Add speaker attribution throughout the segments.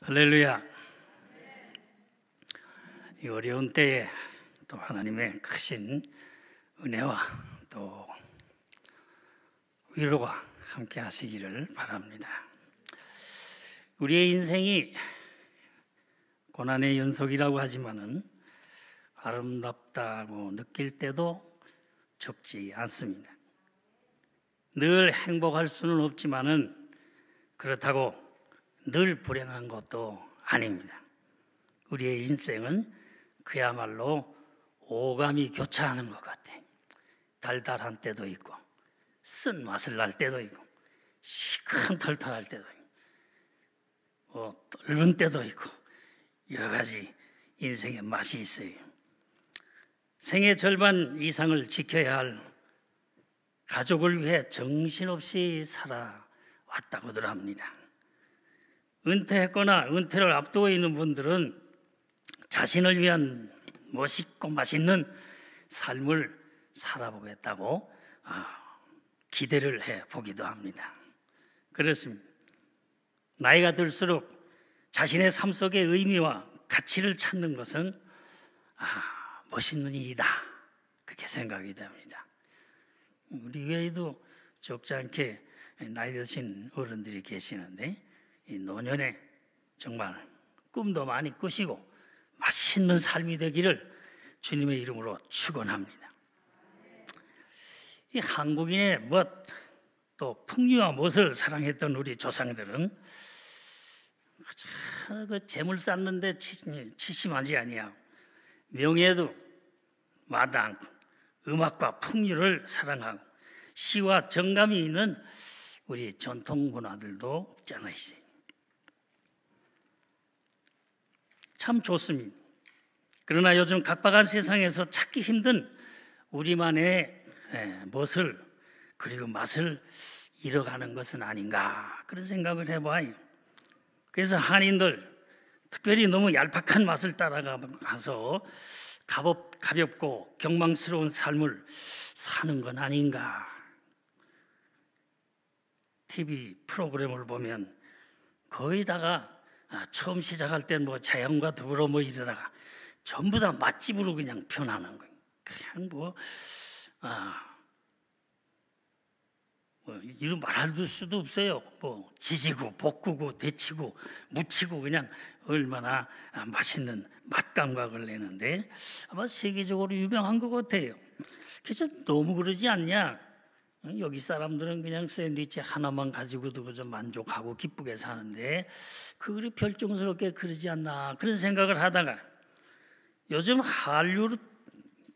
Speaker 1: 할렐루야. 이 어려운 때에 또 하나님의 크신 은혜와 또 위로가 함께 하시기를 바랍니다. 우리의 인생이 고난의 연속이라고 하지만은 아름답다고 느낄 때도 적지 않습니다. 늘 행복할 수는 없지만은 그렇다고 늘 불행한 것도 아닙니다. 우리의 인생은 그야말로 오감이 교차하는 것 같아요. 달달한 때도 있고 쓴맛을 날 때도 있고 시큰털털할 때도 있고 떫은 때도 있고 여러 가지 인생의 맛이 있어요. 생의 절반 이상을 지켜야 할 가족을 위해 정신없이 살아왔다고들 합니다. 은퇴했거나 은퇴를 앞두고 있는 분들은 자신을 위한 멋있고 맛있는 삶을 살아보겠다고 기대를 해보기도 합니다. 그렇습니다. 나이가 들수록 자신의 삶 속의 의미와 가치를 찾는 것은 멋있는 일이다, 그렇게 생각이 됩니다. 우리 외에도 적지 않게 나이 드신 어른들이 계시는데 이 노년에 정말 꿈도 많이 꾸시고 맛있는 삶이 되기를 주님의 이름으로 축원합니다. 이 한국인의 멋, 또 풍류와 멋을 사랑했던 우리 조상들은 그 재물 쌓는데 치심하지 아니하고 명예도 마다않고 음악과 풍류를 사랑하고 시와 정감이 있는 우리 전통 문화들도 없지 않아 있어요. 참 좋습니다. 그러나 요즘 각박한 세상에서 찾기 힘든 우리만의 멋을 그리고 맛을 잃어가는 것은 아닌가, 그런 생각을 해봐요. 그래서 한인들 특별히 너무 얄팍한 맛을 따라가서 가볍고 경망스러운 삶을 사는 건 아닌가. TV 프로그램을 보면 거의 다가 처음 시작할 때는 자연과 더불어 이러다가 전부 다 맛집으로 그냥 변하는 거예요. 그냥 이런 말할 수도 없어요. 지지고 볶고 데치고 무치고 그냥 얼마나 맛있는 맛 감각을 내는데 아마 세계적으로 유명한 것 같아요. 그래서 너무 그러지 않냐? 여기 사람들은 그냥 샌드위치 하나만 가지고도 그저 만족하고 기쁘게 사는데 그리 별정스럽게 그러지 않나, 그런 생각을 하다가 요즘 한류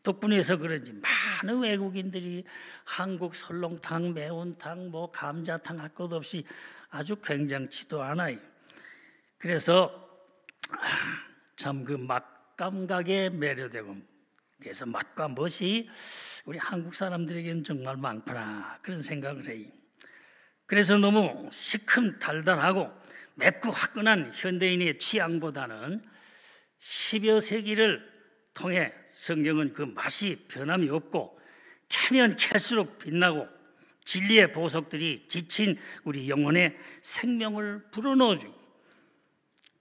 Speaker 1: 덕분에 해서 그런지 많은 외국인들이 한국 설렁탕, 매운탕, 감자탕 할 것 없이 아주 굉장치도 않아요. 그래서 참 그 맛 감각에 매료되고, 그래서 맛과 멋이 우리 한국 사람들에게는 정말 많구나, 그런 생각을 해요. 그래서 너무 시큼 달달하고 맵고 화끈한 현대인의 취향보다는 10여 세기를 통해 성경은 그 맛이 변함이 없고 캐면 캘수록 빛나고 진리의 보석들이 지친 우리 영혼에 생명을 불어넣어주고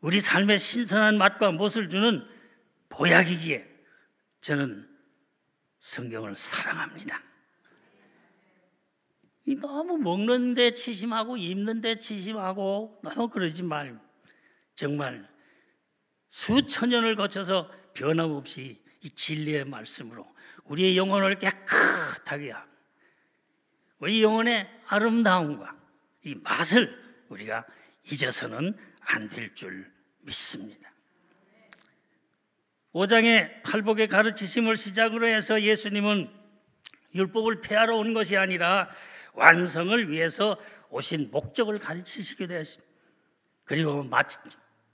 Speaker 1: 우리 삶에 신선한 맛과 멋을 주는 보약이기에 저는 성경을 사랑합니다. 너무 먹는데 치심하고 입는데 치심하고 너무 그러지 말고 정말 수천 년을 거쳐서 변함없이 이 진리의 말씀으로 우리의 영혼을 깨끗하게 하고 우리 영혼의 아름다움과 이 맛을 우리가 잊어서는 안 될 줄 믿습니다. 5장의 팔복의 가르치심을 시작으로 해서 예수님은 율법을 폐하러 온 것이 아니라 완성을 위해서 오신 목적을 가르치시게 되었습니다. 그리고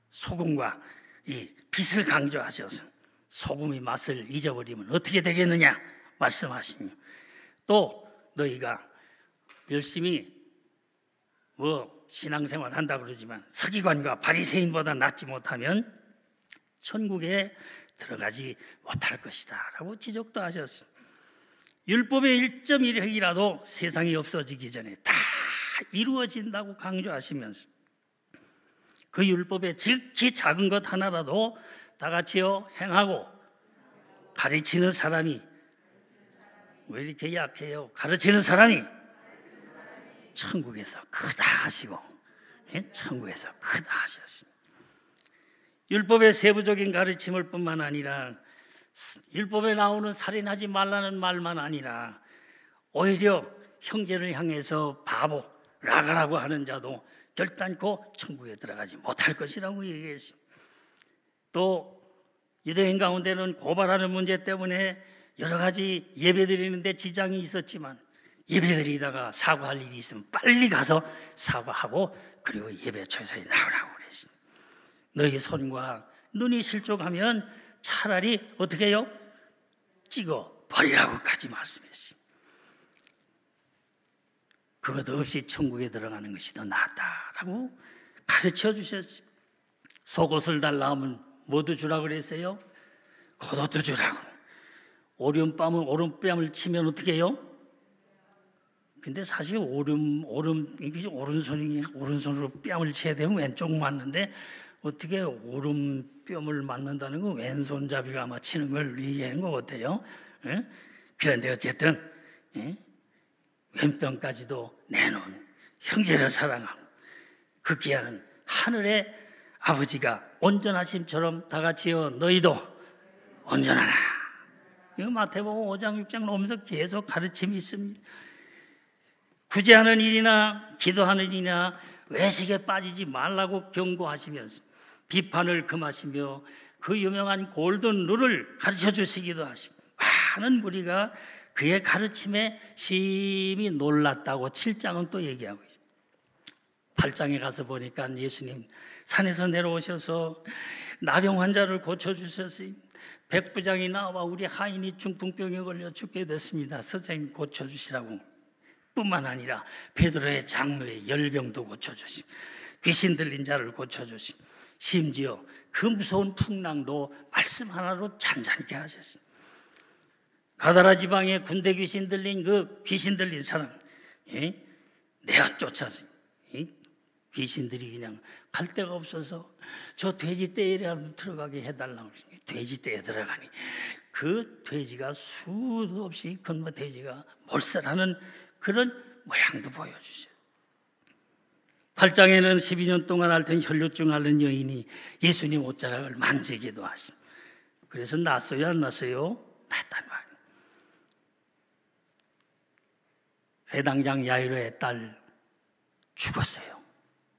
Speaker 1: 소금과 이 빛을 강조하셔서 소금이 맛을 잊어버리면 어떻게 되겠느냐 말씀하시며, 또 너희가 열심히 신앙생활 한다 그러지만 서기관과 바리새인보다 낫지 못하면 천국에 들어가지 못할 것이다 라고 지적도 하셨습니다. 율법의 1.1획이라도 세상이 없어지기 전에 다 이루어진다고 강조하시면서 그 율법에 지극히 작은 것 하나라도 다 같이요 행하고 가르치는 사람이, 왜 이렇게 약해요? 가르치는 사람이 천국에서 크다 하시고, 천국에서 크다 하셨습니다. 율법의 세부적인 가르침을 뿐만 아니라 율법에 나오는 살인하지 말라는 말만 아니라 오히려 형제를 향해서 바보, 라가라고 하는 자도 결단코 천국에 들어가지 못할 것이라고 얘기했습니다. 또 유대인 가운데는 고발하는 문제 때문에 여러 가지 예배드리는데 지장이 있었지만 예배드리다가 사과할 일이 있으면 빨리 가서 사과하고 그리고 예배처에서 나오라고 그랬습니다. 너희 손과 눈이 실족하면 차라리 어떻게 해요? 찍어 버리라고까지 말씀했습니다. 그것 없이 천국에 들어가는 것이 더 낫다라고 가르쳐 주셨습니다. 속옷을 달라 하면 뭐도 주라고 그랬어요? 겉옷도 주라고. 오른뺨을 치면 어떻게 해요? 근데 사실 오른손으로 뺨을 쳐야 되면 왼쪽 맞는데 어떻게 오른뺨을 맞는다는 건 왼손잡이가 아마 치는 걸 얘기하는 것 같아요. 예? 그런데 어쨌든 왼뺨까지도 내놓은 형제를 사랑하고 그 귀한 하늘의 아버지가 온전하심처럼 다 같이요 너희도 온전하라. 이거 마태복음 5장 6장 넘으면서 계속 가르침이 있습니다. 구제하는 일이나 기도하는 일이나 외식에 빠지지 말라고 경고하시면서 비판을 금하시며 그 유명한 골든 룰을 가르쳐 주시기도 하시고 많은 무리가 그의 가르침에 심히 놀랐다고 7장은 또 얘기하고 있습니다. 8장에 가서 보니까 예수님 산에서 내려오셔서 나병 환자를 고쳐주셨어요. 백부장이 나와 우리 하인이 중풍병에 걸려 죽게 됐습니다. 선생님 고쳐주시라고. 뿐만 아니라 베드로의 장로의 열병도 고쳐주시고 귀신 들린 자를 고쳐주시고 심지어 그 무서운 풍랑도 말씀 하나로 잔잔케 하셨습니다. 가다라 지방에 군대 귀신 들린 그 귀신 들린 사람 내가 쫓아서 귀신들이 그냥 갈 데가 없어서 저 돼지 떼에라도 들어가게 해달라고. 돼지 떼에 들어가니 그 돼지가 수도 없이 건너 돼지가 몰살하는 그런 모양도 보여주셔요. 8장에는 12년 동안 앓던 혈류증 앓는 여인이 예수님 옷자락을 만지기도 하시고 그래서 났어요 안 났어요? 났단 말이에요. 회당장 야이로의 딸 죽었어요.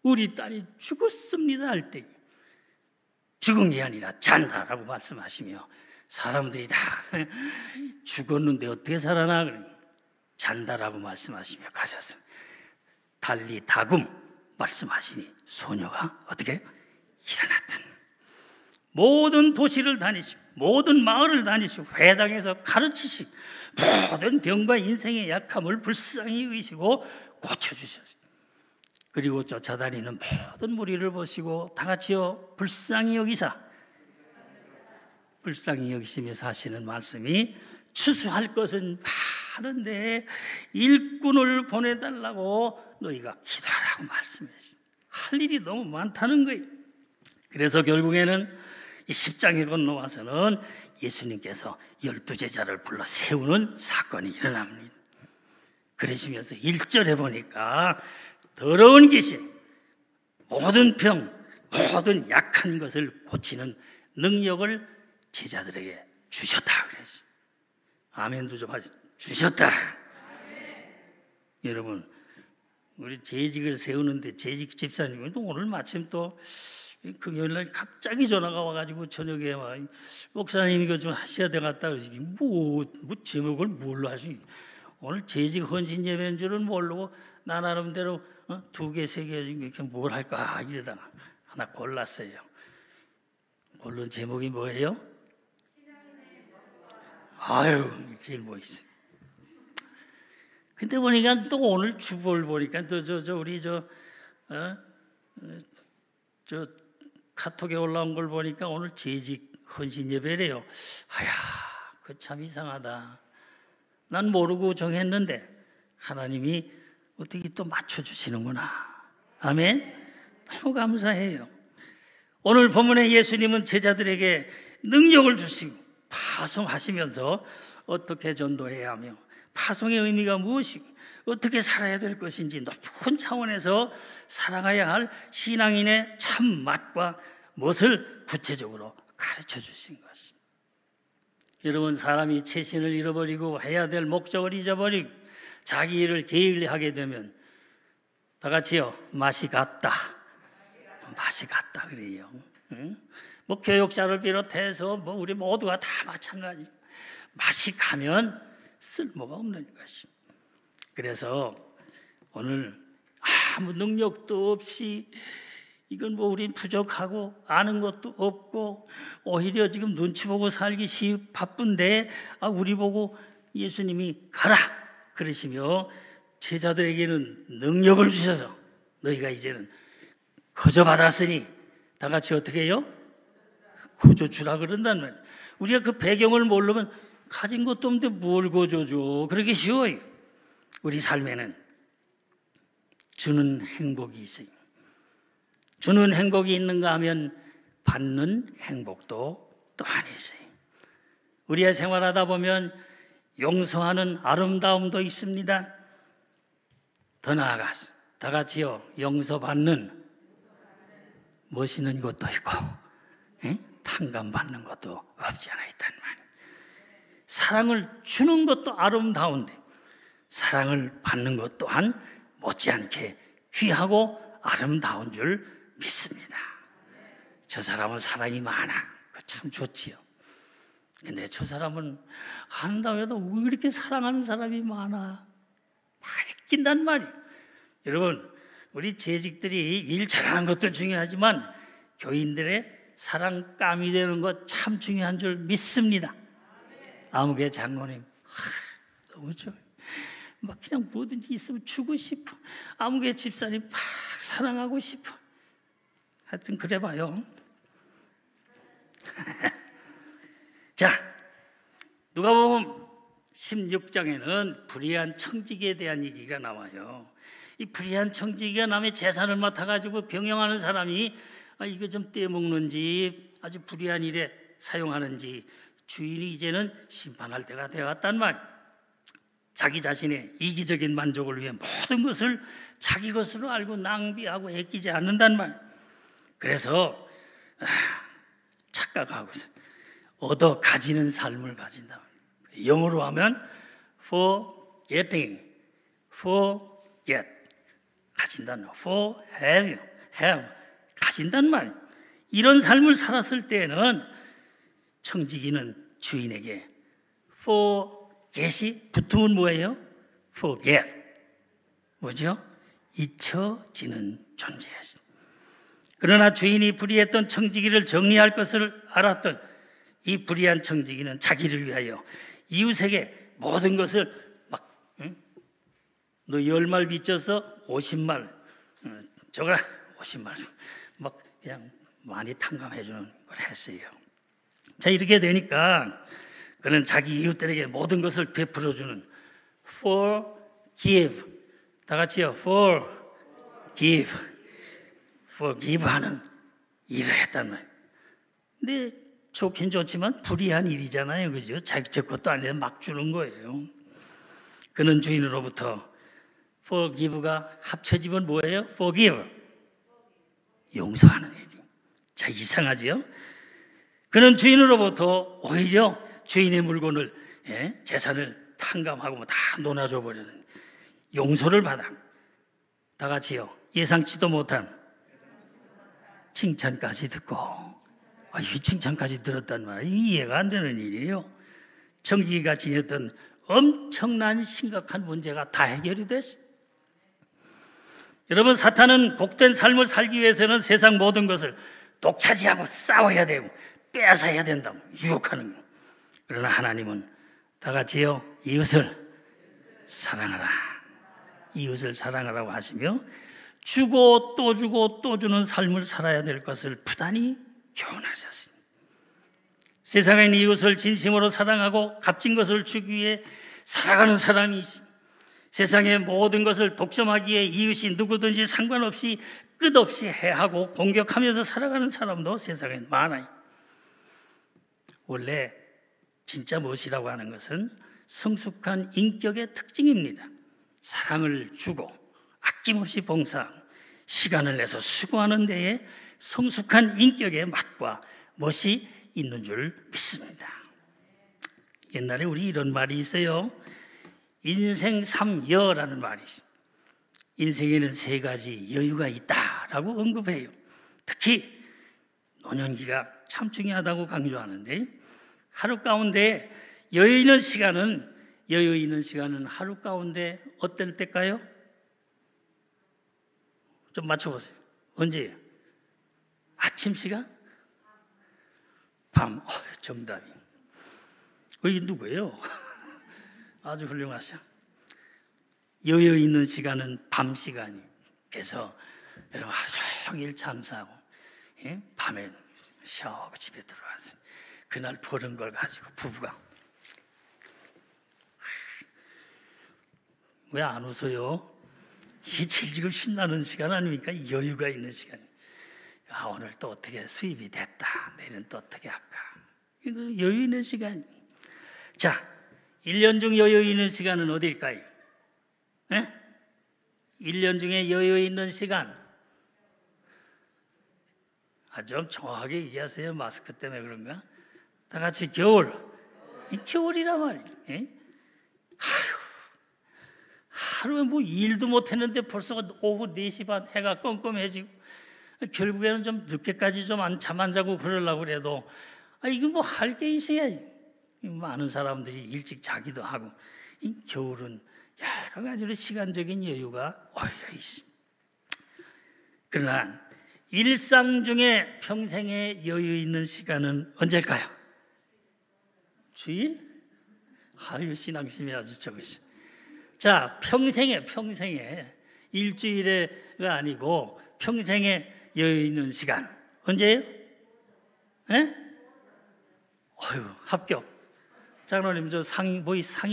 Speaker 1: 우리 딸이 죽었습니다 할 때 죽은 게 아니라 잔다라고 말씀하시며 사람들이 다 죽었는데 어떻게 살아나? 잔다라고 말씀하시며 가셨습니다. 달리 다금 말씀하시니 소녀가 어떻게 일어났던. 모든 도시를 다니시고 모든 마을을 다니시고 회당에서 가르치시고 모든 병과 인생의 약함을 불쌍히 여기시고 고쳐주셨습니다. 그리고 쫓아다니는 모든 무리를 보시고 다 같이요 불쌍히 여기사 불쌍히 여기시면서 하시는 말씀이 추수할 것은 많은데 일꾼을 보내달라고 너희가 기도하라고 말씀하십니다. 할 일이 너무 많다는 거예요. 그래서 결국에는 이 10장에 건너와서는 예수님께서 12제자를 불러 세우는 사건이 일어납니다. 그러시면서 1절에 보니까 더러운 귀신, 모든 병, 모든 약한 것을 고치는 능력을 제자들에게 주셨다 그랬어요. 아멘도 좀 하죠. 주셨다. 여러분, 우리 재직을 세우는데 재직 집사님은 또 오늘 마침 또 금요일날 갑자기 전화가 와가지고 저녁에 막 목사님 이거 좀 하셔야 되겠다 그러시 뭐 제목을 뭘로 하시? 오늘 재직 헌신 예배인 줄은 모르고 나 나름대로 2개, 3개 이렇게 뭘 할까 이러다가 하나 골랐어요. 고른 제목이 뭐예요? 아유, 제일 멋있어요. 근데 보니까 또 오늘 주보를 보니까 또 우리 카톡에 올라온 걸 보니까 오늘 재직 헌신 예배래요. 아야, 그 참 이상하다. 난 모르고 정했는데 하나님이 어떻게 또 맞춰주시는구나. 아멘. 너무 감사해요. 오늘 본문에 예수님은 제자들에게 능력을 주시고 파송하시면서 어떻게 전도해야 하며 파송의 의미가 무엇이고 어떻게 살아야 될 것인지 높은 차원에서 살아가야 할 신앙인의 참 맛과 멋을 구체적으로 가르쳐 주신 것입니다. 여러분, 사람이 채신을 잃어버리고 해야 될 목적을 잊어버리고 자기 일을 게을리하게 되면 다 같이요, 맛이 갔다 그래요. 응? 뭐 교육자를 비롯해서 뭐 우리 모두가 다 마찬가지. 맛이 가면 쓸모가 없는 것이. 그래서 오늘 아무 능력도 없이 이건 뭐 우린 부족하고 아는 것도 없고 오히려 지금 눈치 보고 살기 바쁜데 우리 보고 예수님이 가라 그러시며 제자들에게는 능력을 주셔서 너희가 이제는 거저 받았으니 다 같이 어떻게 해요? 거저 주라 그런단 말이에요. 우리가 그 배경을 모르면 가진 것도 없는데 뭘 거저줘. 그러기 쉬워요. 우리 삶에는 주는 행복이 있어요. 주는 행복이 있는가 하면 받는 행복도 또한 있어요. 우리의 생활하다 보면 용서하는 아름다움도 있습니다. 더 나아가서 다 같이요, 용서받는 멋있는 것도 있고 탕감받는 것도 없지 않아 있단 말이에요. 사랑을 주는 것도 아름다운데 사랑을 받는 것 또한 못지않게 귀하고 아름다운 줄 믿습니다. 저 사람은 사랑이 많아. 참 좋지요. 근데 저 사람은 한다고 해도 왜 이렇게 사랑하는 사람이 많아? 많이 낀단 말이에요. 여러분, 우리 재직들이 일 잘하는 것도 중요하지만 교인들의 사랑감이 되는 것 참 중요한 줄 믿습니다. 아무개 장로님, 너무 좋아요. 막 그냥 뭐든지 있으면 주고 싶어. 아무개 집사님 막 사랑하고 싶어. 하여튼 그래 봐요. 자, 누가복음 16장에는 불의한 청지기에 대한 얘기가 나와요. 이 불의한 청지기가 남의 재산을 맡아가지고 경영하는 사람이 이거 좀 떼먹는지 아주 불의한 일에 사용하는지 주인이 이제는 심판할 때가 되었단 말. 자기 자신의 이기적인 만족을 위해 모든 것을 자기 것으로 알고 낭비하고 아끼지 않는단 말. 그래서 착각하고서 얻어 가지는 삶을 가진다. 영어로 하면 forgetting, forget, 가진다는 for have 가진단 말. 이런 삶을 살았을 때는 청지기는 주인에게 forget이 붙으면 뭐예요? forget, 뭐죠? 잊혀지는 존재였습니다. 그러나 주인이 불의했던 청지기를 정리할 것을 알았던 이 불의한 청지기는 자기를 위하여 이웃에게 모든 것을 막 너 10말 빚져서 50말 저거라 50말 막 그냥 많이 탕감해 주는 걸 했어요. 자, 이렇게 되니까 그는 자기 이웃들에게 모든 것을 베풀어 주는 forgive, 다 같이요, forgive 하는 일을 했단 말이에요. 근데 좋긴 좋지만 불의한 일이잖아요, 그죠? 자기 것도 아닌데 막 주는 거예요. 그는 주인으로부터 forgive가 합쳐지면 뭐예요? forgive, 용서하는 일이. 자, 이상하지요? 그는 주인으로부터 오히려 주인의 물건을, 재산을 탕감하고 다 논아줘 버리는 용서를 받아. 다 같이요, 예상치도 못한 칭찬까지 듣고, 이 칭찬까지 들었단 말이에요. 이해가 안 되는 일이에요. 청지기가 지녔던 엄청난 심각한 문제가 다 해결이 됐어요. 여러분, 사탄은 복된 삶을 살기 위해서는 세상 모든 것을 독차지하고 싸워야 되고 빼앗아야 된다고 유혹하는 거예요. 그러나 하나님은 다 같이요, 이웃을 사랑하라, 이웃을 사랑하라고 하시며 주고 또 주고 또 주는 삶을 살아야 될 것을 부단히 교훈하셨습니다. 세상엔 이웃을 진심으로 사랑하고 값진 것을 주기 위해 살아가는 사람이 있습니다. 세상의 모든 것을 독점하기에 이웃이 누구든지 상관없이 끝없이 해하고 공격하면서 살아가는 사람도 세상에 많아요. 원래 진짜 무엇이라고 하는 것은 성숙한 인격의 특징입니다. 사랑을 주고 아낌없이 봉사하고 시간을 내서 수고하는 데에 성숙한 인격의 맛과 멋이 있는 줄 믿습니다. 옛날에 우리 이런 말이 있어요. 인생 삼여라는 말이 있어요. 인생에는 3가지 여유가 있다라고 언급해요. 특히 노년기가 참 중요하다고 강조하는데, 하루 가운데 여유 있는 시간은 하루 가운데 어떨 때일까요? 좀 맞춰보세요. 언제예요? 아침 시간? 밤. 정답이. 이게 누구예요? 아주 훌륭하셔. 여유 있는 시간은 밤 시간이. 그래서 여러분 하루 종일 잠자고 밤에 샤워하고 집에 들어와서 그날 버는 걸 가지고 부부가 왜 안 웃어요? 이게 제일 지금 신나는 시간 아닙니까? 여유가 있는 시간. 오늘 또 어떻게 수입이 됐다, 내일은 또 어떻게 할까. 이거 여유 있는 시간. 자, 1년 중 여유 있는 시간은 어딜까요? 1년 중에 여유 있는 시간. 좀 정확하게 얘기하세요. 마스크 때문에 그런가? 다 같이 겨울. 겨울이란 말이에요. 하루에 뭐 일도 못했는데 벌써 오후 4시 반 해가 껌껌해지고, 결국에는 좀 늦게까지 좀 잠 안 자고 그러려고 그래도 이거 뭐 할 게 있어야지. 많은 사람들이 일찍 자기도 하고. 겨울은 여러 가지로 시간적인 여유가 오히려 있어. 그러나 일상 중에 평생에 여유 있는 시간은 언제일까요? 주일? 신앙심이 아주 적으시. 자, 평생에 일주일에가 아니고 평생에 여유 있는 시간 언제예요? 합격. 장로님, 저 상이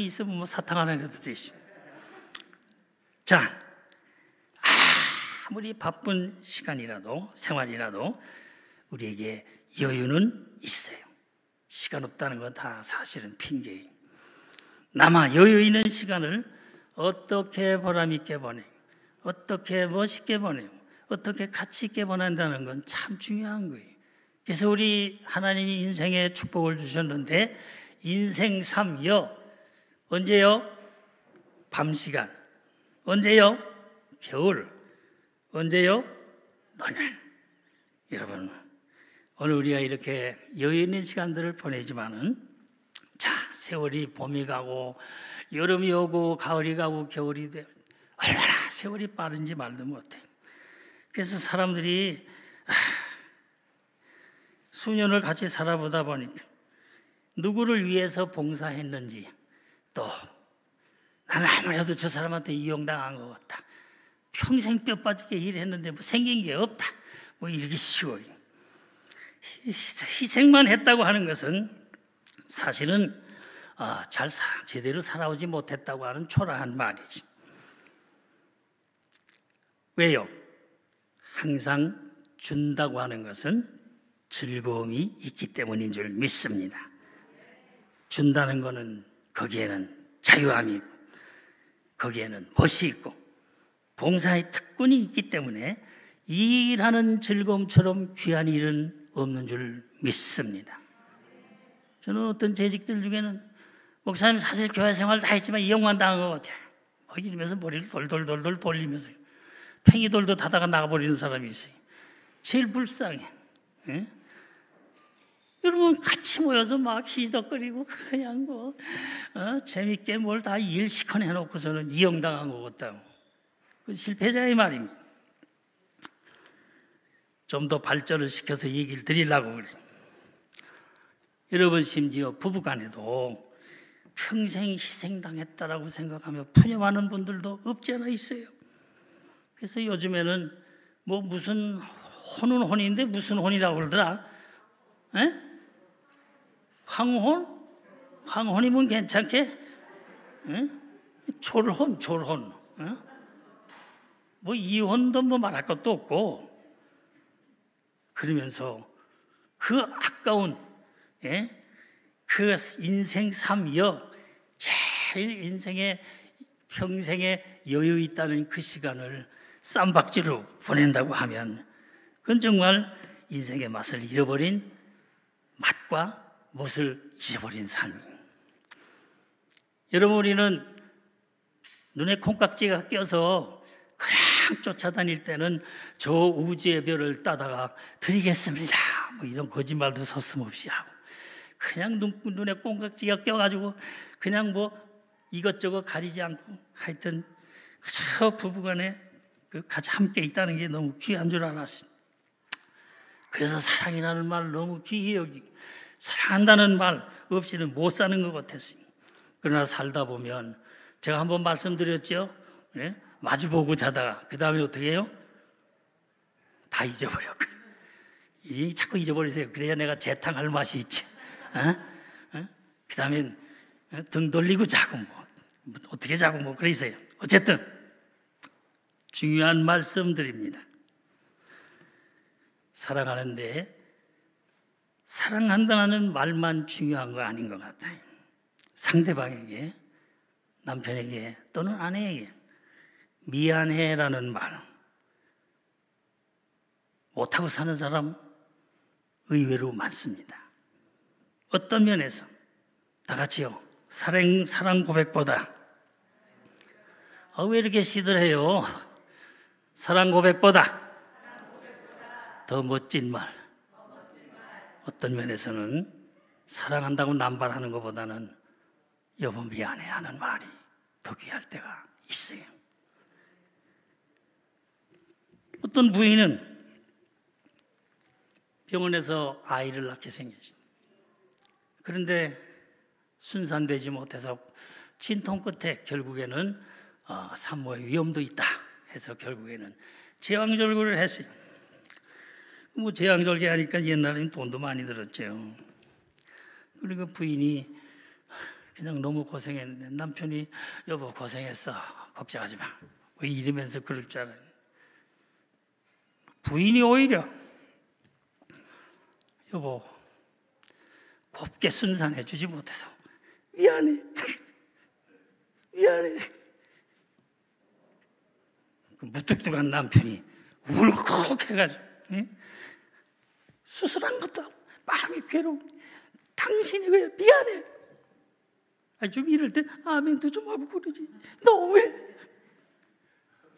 Speaker 1: 있으면 뭐 사탕 하나 내도 되시. 자, 아무리 바쁜 시간이라도 생활이라도 우리에게 여유는 있어요. 시간 없다는 건 다 사실은 핑계예요. 남아 여유 있는 시간을 어떻게 보람 있게 보내고, 어떻게 멋있게 보내고, 어떻게 가치 있게 보낸다는 건 참 중요한 거예요. 그래서 우리 하나님이 인생에 축복을 주셨는데, 인생 3여 언제요? 밤 시간. 언제요? 겨울. 언제요? 노년. 여러분, 오늘 우리가 이렇게 여유 있는 시간들을 보내지만은, 자, 세월이 봄이 가고 여름이 오고 가을이 가고 겨울이 돼. 얼마나 세월이 빠른지 말도 못해. 그래서 사람들이 수년을 같이 살아보다 보니까 누구를 위해서 봉사했는지, 또 나는 아무래도 저 사람한테 이용당한 것 같다, 평생 뼈 빠지게 일했는데 뭐 생긴 게 없다, 뭐 이렇게 쉬워요. 희생만 했다고 하는 것은 사실은 제대로 살아오지 못했다고 하는 초라한 말이지. 왜요? 항상 준다고 하는 것은 즐거움이 있기 때문인 줄 믿습니다. 준다는 것은 거기에는 자유함이 있고, 거기에는 멋이 있고, 봉사의 특권이 있기 때문에 이 일하는 즐거움처럼 귀한 일은 없는 줄 믿습니다. 저는 어떤 재직들 중에는 목사님 사실 교회 생활 다 했지만 이용만 당한 것 같아요. 이러면서 머리를 돌돌돌돌 돌리면서 팽이돌도 타다가 나가버리는 사람이 있어요. 제일 불쌍해. 여러분 같이 모여서 막 희덕거리고 그냥 재밌게 뭘 다 일 시커 해놓고서는 이용당한 것 같다고. 그건 실패자의 말입니다. 좀 더 발전을 시켜서 얘기를 드리려고 그래요. 여러분, 심지어 부부간에도 평생 희생당했다라고 생각하며 푸념하는 분들도 없지 않아 있어요. 그래서 요즘에는 뭐 무슨 혼은 혼인데 무슨 혼이라고 그러더라? 황혼? 황혼이면 괜찮게? 졸혼. 뭐 이혼도 뭐 말할 것도 없고, 그러면서 그 아까운 그 인생 삶이여 제일 인생의 평생에 여유 있다는 그 시간을 쌈박지로 보낸다고 하면 그건 정말 인생의 맛을 잃어버린 맛과 멋을 잊어버린 삶이에요. 여러분, 우리는 눈에 콩깍지가 껴서 그냥 쫓아다닐 때는 저 우주의 별을 따다가 드리겠습니다, 뭐 이런 거짓말도 서슴없이 하고, 그냥 눈에 콩깍지가 껴가지고 그냥 뭐 이것저것 가리지 않고 하여튼 저 부부간에 같이 함께 있다는 게 너무 귀한 줄 알았어요. 그래서 사랑이라는 말 너무 귀히 여기고, 사랑한다는 말 없이는 못 사는 것 같았어요. 그러나 살다 보면 제가 한번 말씀드렸죠. 마주보고 자다가 그 다음에 어떻게 해요? 다 잊어버려. 자꾸 잊어버리세요. 그래야 내가 재탕할 맛이 있지. 그 다음엔 등 돌리고 자고 뭐 어떻게 자고 뭐 그러세요. 어쨌든 중요한 말씀드립니다. 사랑하는데 사랑한다는 말만 중요한 거 아닌 것 같아요. 상대방에게, 남편에게 또는 아내에게 미안해라는 말 못하고 사는 사람 의외로 많습니다. 어떤 면에서 다 같이요, 사랑 고백보다 왜 이렇게 시들해요? 사랑 고백보다 더 멋진 말, 어떤 면에서는 사랑한다고 남발하는 것보다는 여보 미안해 하는 말이 더 귀할 때가 있어요. 어떤 부인은 병원에서 아이를 낳게 생겼어요. 그런데 순산되지 못해서 진통 끝에 결국에는 산모의 위험도 있다 해서 결국에는 제왕절개를 했어요. 뭐 제왕절개 하니까 옛날에는 돈도 많이 들었죠. 그리고 부인이 그냥 너무 고생했는데 남편이 여보 고생했어, 걱정하지 마, 뭐 이러면서 그럴 줄 알아요. 부인이 오히려 여보 곱게 순산해 주지 못해서 미안해. 그 무뚝뚝한 남편이 울컥해가지고 수술한 것도 마음이 괴로워. 당신이 왜 미안해? 좀 이럴 때 아멘도 좀 하고 그러지. 너 왜?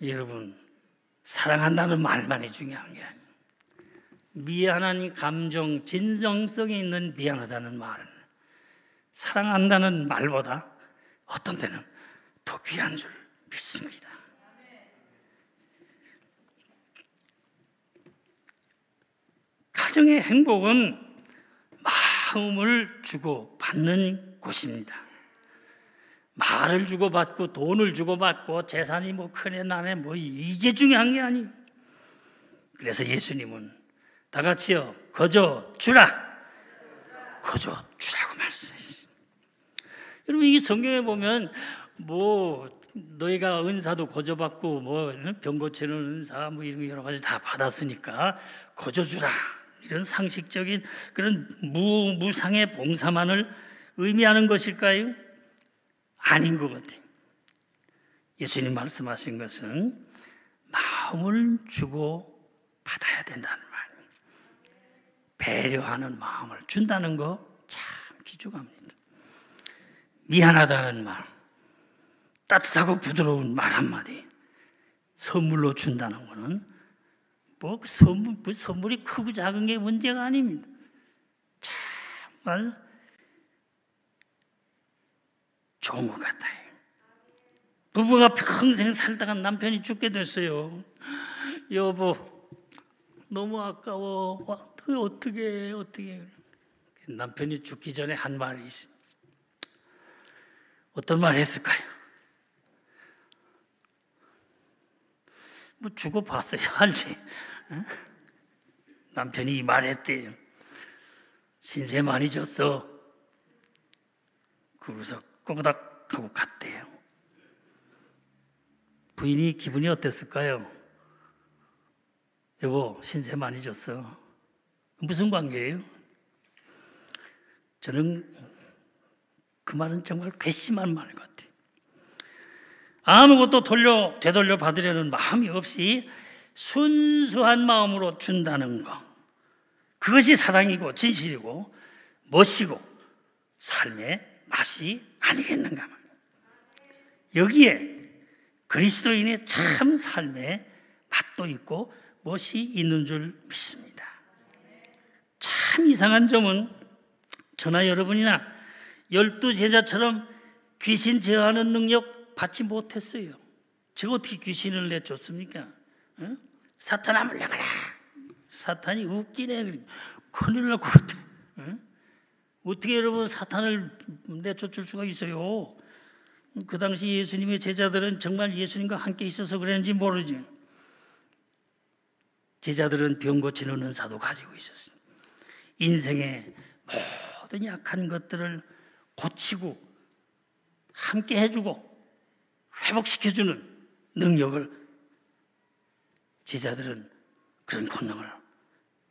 Speaker 1: 여러분, 사랑한다는 말만이 중요한 게 아니에요. 미안한 감정, 진정성이 있는 미안하다는 말, 사랑한다는 말보다 어떤 때는 더 귀한 줄 믿습니다. 가정의 행복은 마음을 주고 받는 곳입니다. 말을 주고받고 돈을 주고받고 재산이 뭐 크네 나네 뭐 이게 중요한 게 아니에요. 그래서 예수님은 다 같이요, 거저 주라, 거저 주라고 말씀하셨어요. 여러분, 이 성경에 보면 뭐 너희가 은사도 거저 받고 뭐 병 고치는 은사 뭐 이런 여러 가지 다 받았으니까 거저 주라, 이런 상식적인 그런 무상의 봉사만을 의미하는 것일까요? 아닌 것 같아요. 예수님 말씀하신 것은 마음을 주고 받아야 된다는 말, 배려하는 마음을 준다는 거 참 귀중합니다. 미안하다는 말, 따뜻하고 부드러운 말 한마디 선물로 준다는 거는 뭐 선물이 크고 작은 게 문제가 아닙니다. 정말 좋은 것 같아요. 부부가 평생 살다가 남편이 죽게 됐어요. 여보 너무 아까워, 어떻게 남편이 죽기 전에 한 말이 있어요. 어떤 말 했을까요? 뭐 죽어봤어야 알지. 남편이 이 말 했대요. 신세 많이 졌어. 그러고서 꼬그닥 하고 갔대요. 부인이 기분이 어땠을까요? 여보, 신세 많이 졌어. 무슨 관계예요? 저는 그 말은 정말 괘씸한 말 같아요. 아무것도 되돌려 받으려는 마음이 없이 순수한 마음으로 준다는 것, 그것이 사랑이고 진실이고 멋이고 삶의 맛이 아니겠는가 말이에요. 여기에 그리스도인의 참 삶의 맛도 있고 멋이 있는 줄 믿습니다. 참 이상한 점은 저나 여러분이나 12제자처럼 귀신 제어하는 능력 받지 못했어요. 제가 어떻게 귀신을 내쫓습니까? 어? 사탄아 물러가라. 사탄이 웃기네. 큰일 날 것 같아. 어? 어떻게 여러분 사탄을 내쫓을 수가 있어요? 그 당시 예수님의 제자들은 정말 예수님과 함께 있어서 그랬는지 모르지. 제자들은 병 고치는 은사도 가지고 있었어요. 인생의 모든 약한 것들을 고치고 함께 해주고 회복시켜주는 능력을 제자들은 그런 권능을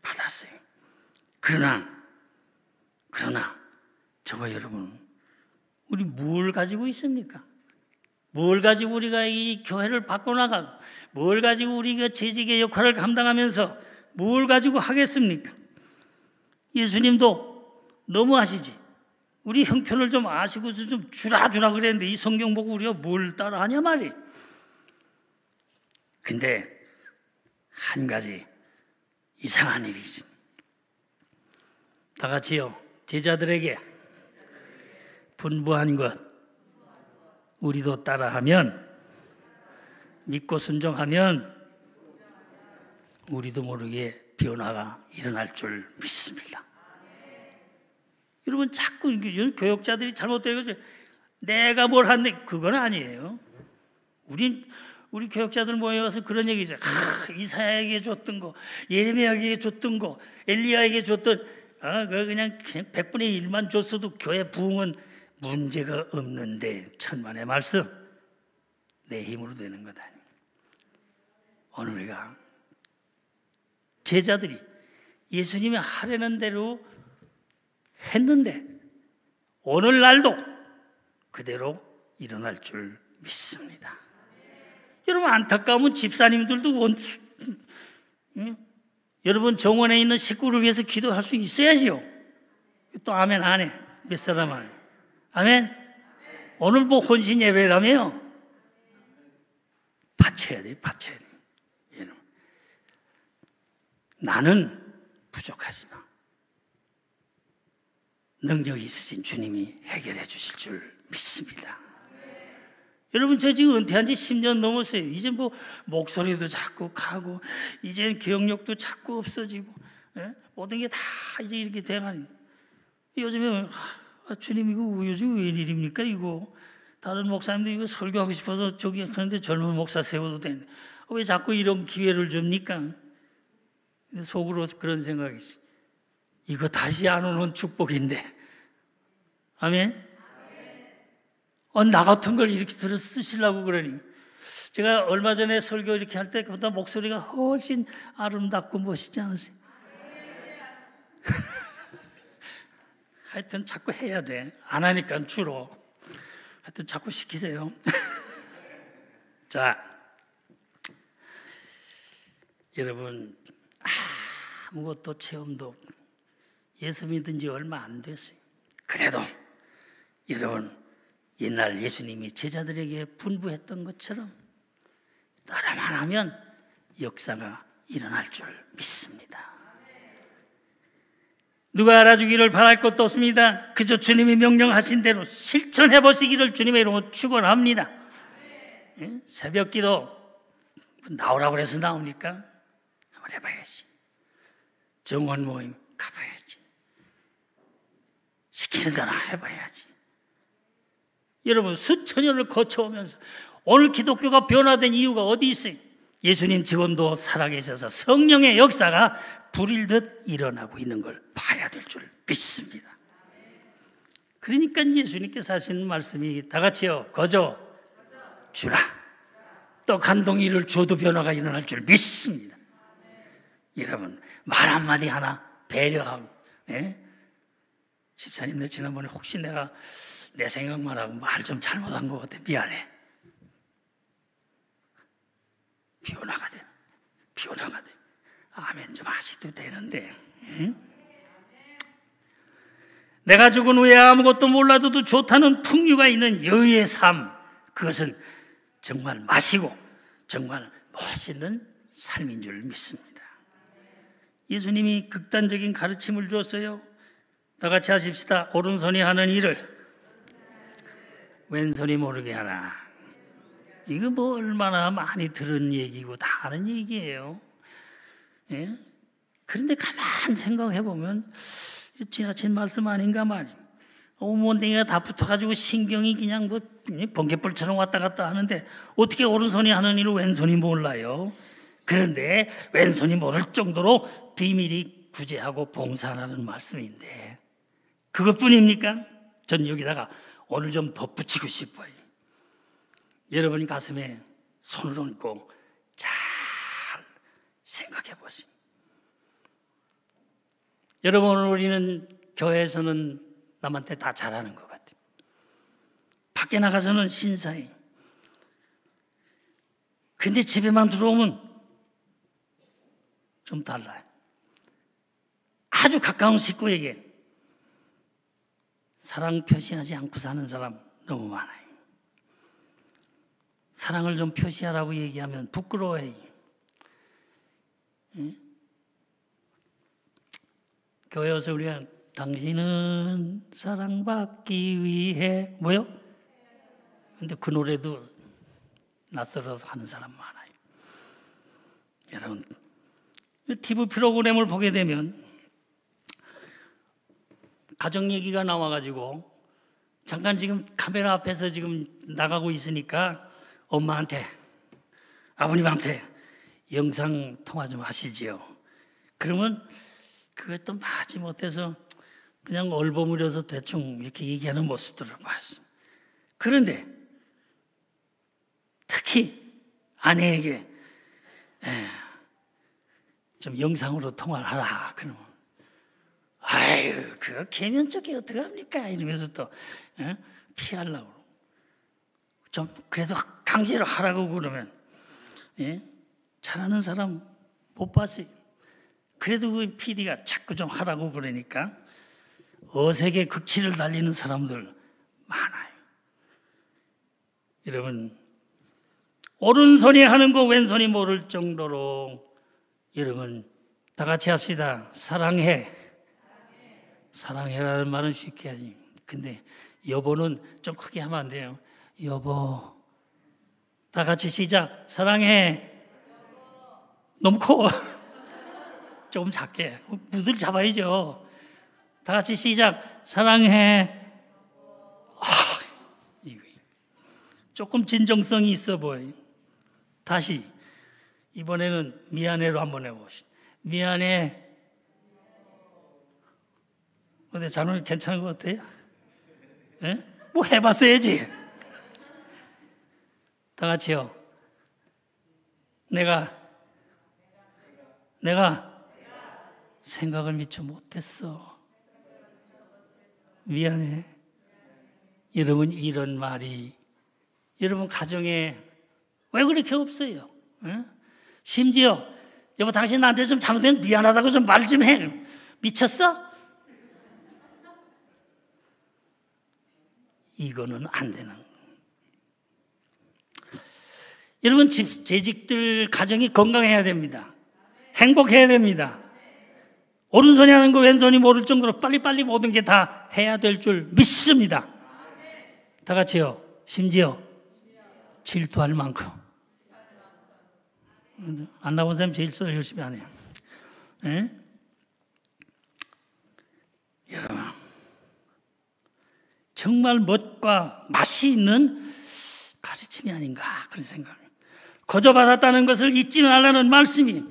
Speaker 1: 받았어요. 그러나 저와 여러분, 우리 뭘 가지고 있습니까? 뭘 가지고 우리가 이 교회를 바꿔나가고 뭘 가지고 우리가 재직의 역할을 감당하면서 뭘 가지고 하겠습니까? 예수님도 너무 아시지. 우리 형편을 좀 아시고서 좀 주라 그랬는데 이 성경 보고 우리가 뭘 따라하냐 말이에요. 근데 한 가지 이상한 일이지. 다 같이요. 제자들에게 분부한 것 우리도 따라하면, 믿고 순종하면 우리도 모르게 변화가 일어날 줄 믿습니다. 여러분, 자꾸 교역자들이 잘못되고 내가 뭘 한데 그건 아니에요. 우리 교역자들 모여서 그런 얘기 있어요. 이사야에게 줬던 거, 예레미야에게 줬던 거, 엘리야에게 줬던 그냥 100분의 1만 줬어도 교회 부흥은 문제가 없는데 천만의 말씀, 내 힘으로 되는 것 아니에요. 오늘 우리가 제자들이 예수님이 하려는 대로 했는데 오늘날도 그대로 일어날 줄 믿습니다. 여러분, 안타까우면 집사님들도 여러분 정원에 있는 식구를 위해서 기도할 수 있어야지요. 또 아멘 안 해? 몇 사람 안 해? 아멘? 오늘 뭐 혼신 예배라며요? 바쳐야 돼. 여러분, 나는 부족하지만 능력이 있으신 주님이 해결해 주실 줄 믿습니다. 여러분, 저 지금 은퇴한 지 10년 넘었어요. 이제 뭐 목소리도 자꾸 가고 이제 기억력도 자꾸 없어지고 모든 게 다 이제 이렇게 돼가니 요즘에 주님 이거 요즘 웬일입니까 이거? 다른 목사님도 이거 설교하고 싶어서 저기 하는데 젊은 목사 세워도 되네. 왜 자꾸 이런 기회를 줍니까? 속으로 그런 생각이 있어요. 이거 다시 안 오는 축복인데. 아멘? 나 같은 걸 이렇게 들어 쓰시려고 그러니. 제가 얼마 전에 설교 이렇게 할 때보다 목소리가 훨씬 아름답고 멋있지 않으세요? 하여튼 자꾸 해야 돼. 안 하니까 주로. 하여튼 자꾸 시키세요. 자, 여러분, 아무것도 체험도 없고 예수 믿은 지 얼마 안 됐어요. 그래도 여러분, 옛날 예수님이 제자들에게 분부했던 것처럼 따라만 하면 역사가 일어날 줄 믿습니다. 누가 알아주기를 바랄 것도 없습니다. 그저 주님이 명령하신 대로 실천해 보시기를 주님의 이름으로 축원합니다. 새벽 기도 나오라고 해서 나옵니까? 한번 해봐야지. 정원 모임 가봐야지. 시키는 대로 해봐야지. 여러분, 수천 년을 거쳐오면서 오늘 기독교가 변화된 이유가 어디 있어요? 예수님 직원도 살아계셔서 성령의 역사가 불일듯 일어나고 있는 걸 봐야 될 줄 믿습니다. 그러니까 예수님께서 하시는 말씀이 다 같이요. 거저 주라. 떡 한 덩이를 줘도 변화가 일어날 줄 믿습니다. 여러분, 말 한마디 하나 배려하고, 예? 집사님, 내 지난번에 혹시 내가 내 생각만 하고 말 좀 잘못한 것 같아. 미안해. 변화가 돼. 변화가 돼. 아멘 좀 하셔도 되는데. 응? 내가 죽은 후에 아무것도 몰라도 좋다는 풍류가 있는 여의 삶, 그것은 정말 마시고 정말 멋있는 삶인 줄 믿습니다. 예수님이 극단적인 가르침을 주었어요. 다 같이 하십시다. 오른손이 하는 일을 왼손이 모르게 하라. 이거 뭐 얼마나 많이 들은 얘기고 다 아는 얘기예요. 예? 그런데 가만 생각해 보면 지나친 말씀 아닌가 말이에요. 온몸뚱이가 다 붙어가지고 신경이 그냥 뭐 번개불처럼 왔다 갔다 하는데 어떻게 오른손이 하는 일을 왼손이 몰라요? 그런데 왼손이 모를 정도로 비밀이 구제하고 봉사하는 말씀인데 그것뿐입니까? 전 여기다가 오늘 좀 덧붙이고 싶어요. 여러분 가슴에 손을 얹고 잘 생각해 보세요. 여러분, 우리는 교회에서는 남한테 다 잘하는 것 같아요. 밖에 나가서는 신사해. 근데 집에만 들어오면 좀 달라요. 아주 가까운 식구에게 사랑 표시하지 않고 사는 사람 너무 많아요. 사랑을 좀 표시하라고 얘기하면 부끄러워해요. 예? 교회 와서 우리가 당신은 사랑받기 위해 뭐요? 근데 그 노래도 낯설어서 하는 사람 많아요. 여러분, TV 프로그램을 보게 되면 가정 얘기가 나와가지고 잠깐 지금 카메라 앞에서 지금 나가고 있으니까 엄마한테, 아버님한테 영상 통화 좀 하시지요. 그러면 그것도 마지 못해서 그냥 얼버무려서 대충 이렇게 얘기하는 모습들을 봤어요. 그런데 특히 아내에게 좀 영상으로 통화를 하라 그러면 아유 그거 개면적이 어떡합니까 이러면서 또 피하려고 좀 그래도 강제로 하라고 그러면 잘하는 사람 못 봤어요. 그래도 그 PD가 자꾸 좀 하라고 그러니까 어색의 극치를 달리는 사람들 많아요. 여러분, 오른손이 하는 거 왼손이 모를 정도로 여러분 다 같이 합시다. 사랑해. 사랑해라는 말은 쉽게 하지. 근데 여보는 좀 크게 하면 안 돼요. 여보. 다 같이 시작. 사랑해. 너무 커. 조금 작게. 무들 잡아야죠. 다 같이 시작. 사랑해. 이거 조금 진정성이 있어 보여요. 다시 이번에는 미안해로 한번 해봅시다. 미안해. 근데 자는 괜찮은 것 같아요? 예? 뭐 해봤어야지. 다 같이요. 내가 생각을 미처 못했어. 미안해. 여러분 이런 말이 여러분 가정에 왜 그렇게 없어요? 에? 심지어 여보 당신 나한테 좀 잘못되면 미안하다고 좀 말 좀 해. 미쳤어? 이거는 안 되는. 여러분 재직들 가정이 건강해야 됩니다. 행복해야 됩니다. 오른손이 하는 거 왼손이 모를 정도로 빨리빨리 모든 게 다 해야 될 줄 믿습니다. 다 같이요. 심지어 질투할 만큼. 안 나온 사람 제일 써 열심히 하네요. 네? 여러분 정말 멋과 맛이 있는 가르침이 아닌가 그런 생각을. 거저 받았다는 것을 잊지 말라는 말씀이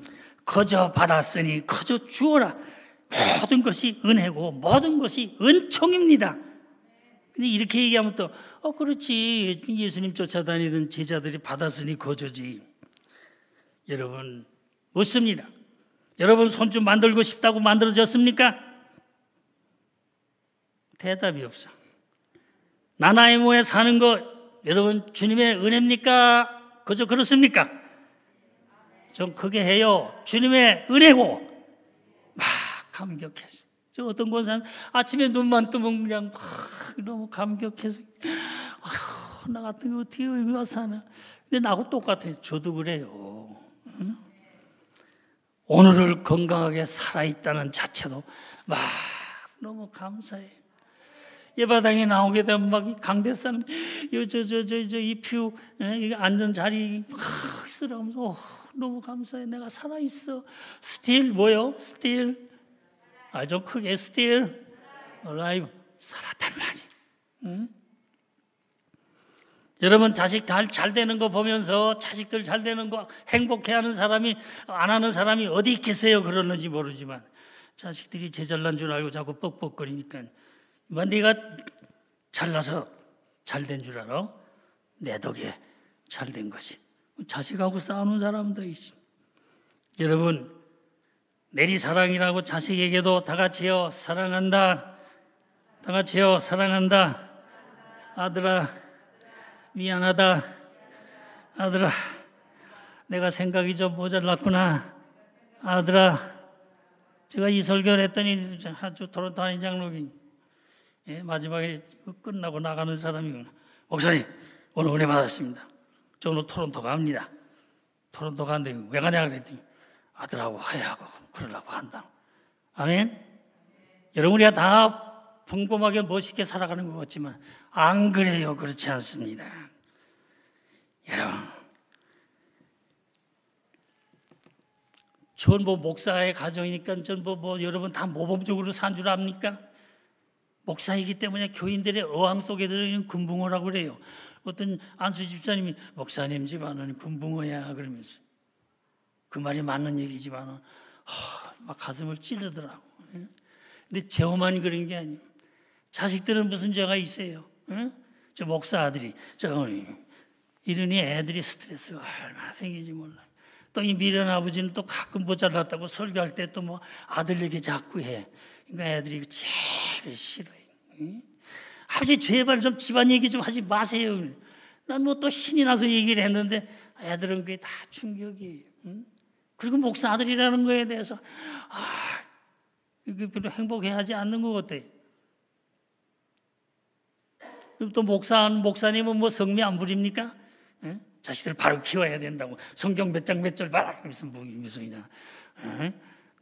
Speaker 1: 거저 받았으니 거저 주어라. 모든 것이 은혜고 모든 것이 은총입니다. 근데 이렇게 얘기하면 또 그렇지, 예수님 쫓아다니던 제자들이 받았으니 거저지. 여러분 묻습니다. 여러분 손 좀 만들고 싶다고 만들어졌습니까? 대답이 없어. 나나이모에 사는 거 여러분 주님의 은혜입니까? 그저 그렇습니까? 좀 크게 해요. 주님의 은혜고. 막 감격해서. 저 어떤 권사는 아침에 눈만 뜨면 그냥 막 너무 감격해서 나 같은 거 어떻게 여기 와서 사나. 근데 나하고 똑같아요. 저도 그래요. 응? 오늘을 건강하게 살아있다는 자체도 막 너무 감사해요. 예바당에 나오게 되면 막 강대상 이 표 앉은 자리 막 쓰라면서 너무 감사해. 내가 살아있어. Still 뭐요? Still 좀 크게 Still alive. 살았단 말이에요. 응? 여러분 자식 잘 되는 거 보면서 자식들 잘 되는 거 행복해하는 사람이 안 하는 사람이 어디 있겠어요? 그러는지 모르지만 자식들이 제 잘난 줄 알고 자꾸 뻑뻑거리니까 네가 잘나서 잘 된 줄 알아? 내 덕에 잘 된 거지. 자식하고 싸우는 사람도 있지. 여러분 내리사랑이라고 자식에게도 다 같이요 사랑한다. 다 같이요 사랑한다. 아들아 미안하다. 아들아 내가 생각이 좀 모자랐구나. 아들아 제가 이 설교를 했더니 아주 토론토 한인 장로님 마지막에 끝나고 나가는 사람이 목사님 오늘 은혜 받았습니다. 저 오늘 토론토 갑니다. 토론토 가는데 왜 가냐 그랬더니 아들하고 화해하고 그러려고 한다. 아멘. 여러분 우리가 다 평범하게 멋있게 살아가는 것 같지만 안 그래요. 그렇지 않습니다. 여러분 전 목사의 가정이니까 전 여러분 다 모범적으로 산 줄 압니까? 목사이기 때문에 교인들의 어항 속에 들어있는 금붕어라고 그래요. 어떤 안수 집사님이 목사님 집안은 금붕어야 그러면서 그 말이 맞는 얘기지만 막 가슴을 찌르더라고. 근데 죄만 그런 게 아니에요. 자식들은 무슨 죄가 있어요? 저 목사 아들이 이러니 애들이 스트레스가 얼마나 생기지 몰라요. 또 이 미련 아버지는 또 가끔 모자랐다고 설교할 때 또 뭐 아들 얘기 자꾸 해. 그러니까 애들이 제일 싫어요. 아버지 제발 좀 집안 얘기 좀 하지 마세요. 난 뭐 또 신이 나서 얘기를 했는데 애들은 그게 다 충격이에요. 그리고 목사 아들이라는 거에 대해서 이게 별로 행복해하지 않는 것 같아요. 그럼 또 목사님은 뭐 성미 안 부립니까? 자식들 바로 키워야 된다고 성경 몇 장 몇 절 말하면서 무슨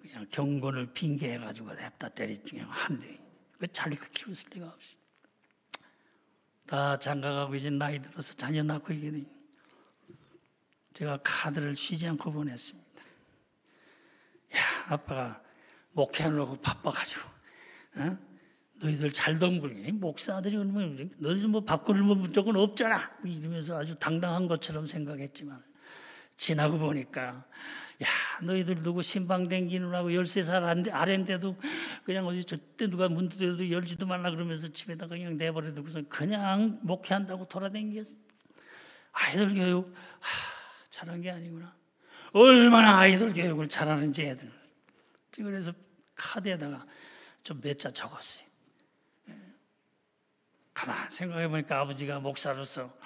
Speaker 1: 그냥 경건을 핑계해가지고 냅다 때리지 그냥 하는데 그 자리가 키웠을 리가 없어. 다 장가가고 이제 나이 들어서 자녀 낳고 이게 돼. 제가 카드를 쉬지 않고 보냈습니다. 아빠가 목회하려고 바빠가지고 너희들 잘 덤굴게. 목사들이 그러면 너희들 뭐 밥 굶을 적은 없잖아 이러면서 아주 당당한 것처럼 생각했지만 지나고 보니까 너희들 누구 신방 댕기느라고 13살 아래인데도 그냥 어디 저때 누가 문 두드려도 열지도 말라 그러면서 집에다가 그냥 내버려두고서 그냥 목회한다고 돌아다니겠어. 아이들 교육 잘한 게 아니구나. 얼마나 아이들 교육을 잘하는지 애들. 그래서 카드에다가 좀 몇 자 적었어요. 가만 생각해보니까 아버지가 목사로서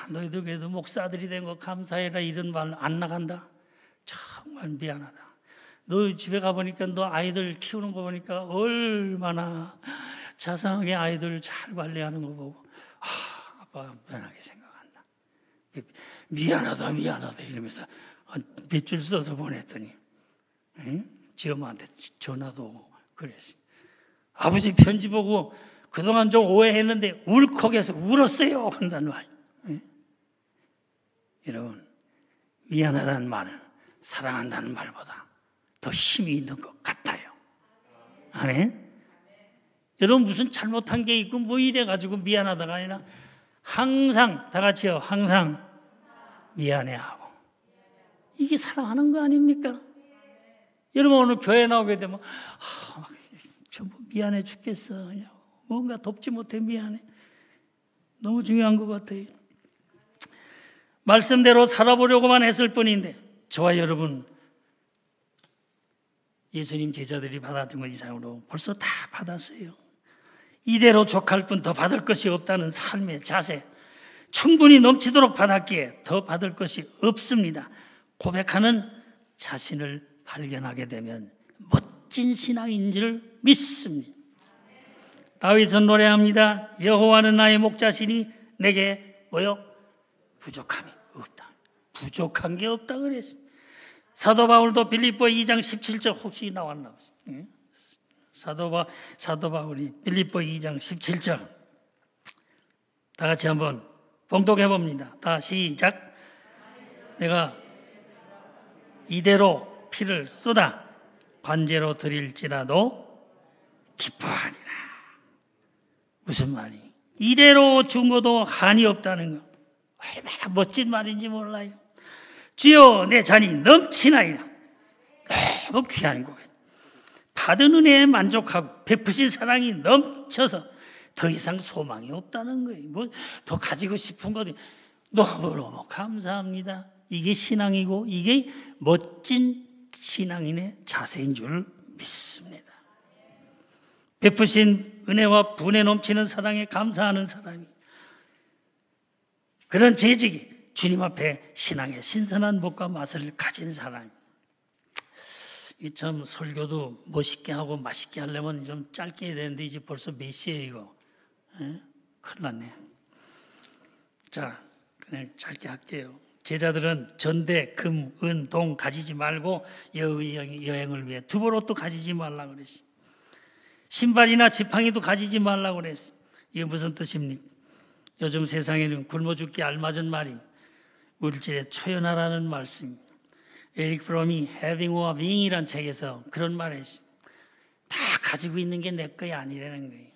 Speaker 1: 너희들 그래도 목사들이 된 거 감사해라 이런 말 안 나간다. 정말 미안하다. 너 집에 가보니까 너 아이들 키우는 거 보니까 얼마나 자상하게 아이들 잘 관리하는 거 보고 아빠가 미안하게 생각한다. 미안하다 이러면서 몇 줄 써서 보냈더니 지 엄마한테 전화도 오고 그랬어. 아버지 편지 보고 그동안 좀 오해했는데 울컥해서 울었어요. 그런다는 말. 여러분 미안하다는 말은 사랑한다는 말보다 더 힘이 있는 것 같아요. 아멘. 여러분 무슨 잘못한 게 있고 뭐 이래가지고 미안하다가 아니라 항상 다 같이요. 항상 미안해하고 이게 사랑하는 거 아닙니까? 여러분 오늘 교회 나오게 되면 전부 미안해 죽겠어. 뭔가 돕지 못해 미안해. 너무 중요한 것 같아요. 말씀대로 살아보려고만 했을 뿐인데 저와 여러분 예수님 제자들이 받았던 것 이상으로 벌써 다 받았어요. 이대로 족할 뿐 더 받을 것이 없다는 삶의 자세, 충분히 넘치도록 받았기에 더 받을 것이 없습니다 고백하는 자신을 발견하게 되면 멋진 신앙인 줄 믿습니다. 다윗은 노래합니다. 여호와는 나의 목자시니 내게 뭐요? 부족함이 없다. 부족한 게 없다 그랬습니다. 사도 바울도 빌립보 2장 17절 혹시 나왔나 보세요. 사도 바울이 빌립보 2장 17절 다 같이 한번 봉독해 봅니다. 다 시작. 내가 이대로 피를 쏟아 관제로 드릴지라도 기뻐하리라. 무슨 말이? 이대로 죽어도 한이 없다는 거 얼마나 멋진 말인지 몰라요. 주여 내 잔이 넘치나이다. 너무 귀한 거예요. 받은 은혜에 만족하고 베푸신 사랑이 넘쳐서 더 이상 소망이 없다는 거예요. 뭐 더 가지고 싶은 것이 너무너무 감사합니다. 이게 신앙이고 이게 멋진 신앙인의 자세인 줄 믿습니다. 베푸신 은혜와 분에 넘치는 사랑에 감사하는 사람이, 그런 재직이 주님 앞에 신앙의 신선한 목과 맛을 가진 사람. 이 참 설교도 멋있게 하고 맛있게 하려면 좀 짧게 해야 되는데 이제 벌써 몇 시에요 이거. 큰일 났네. 자, 그냥 짧게 할게요. 제자들은 전대, 금, 은, 동 가지지 말고 여행을 위해 두벌옷도 가지지 말라고 그랬어요. 신발이나 지팡이도 가지지 말라고 그랬어요. 이게 무슨 뜻입니까? 요즘 세상에는 굶어 죽기 알맞은 말이 물질에 초연하라는 말씀입니다. 에릭 프롬이 Having or Being이란 책에서 그런 말을 했어요. 다 가지고 있는 게 내 거이 아니라는 거예요.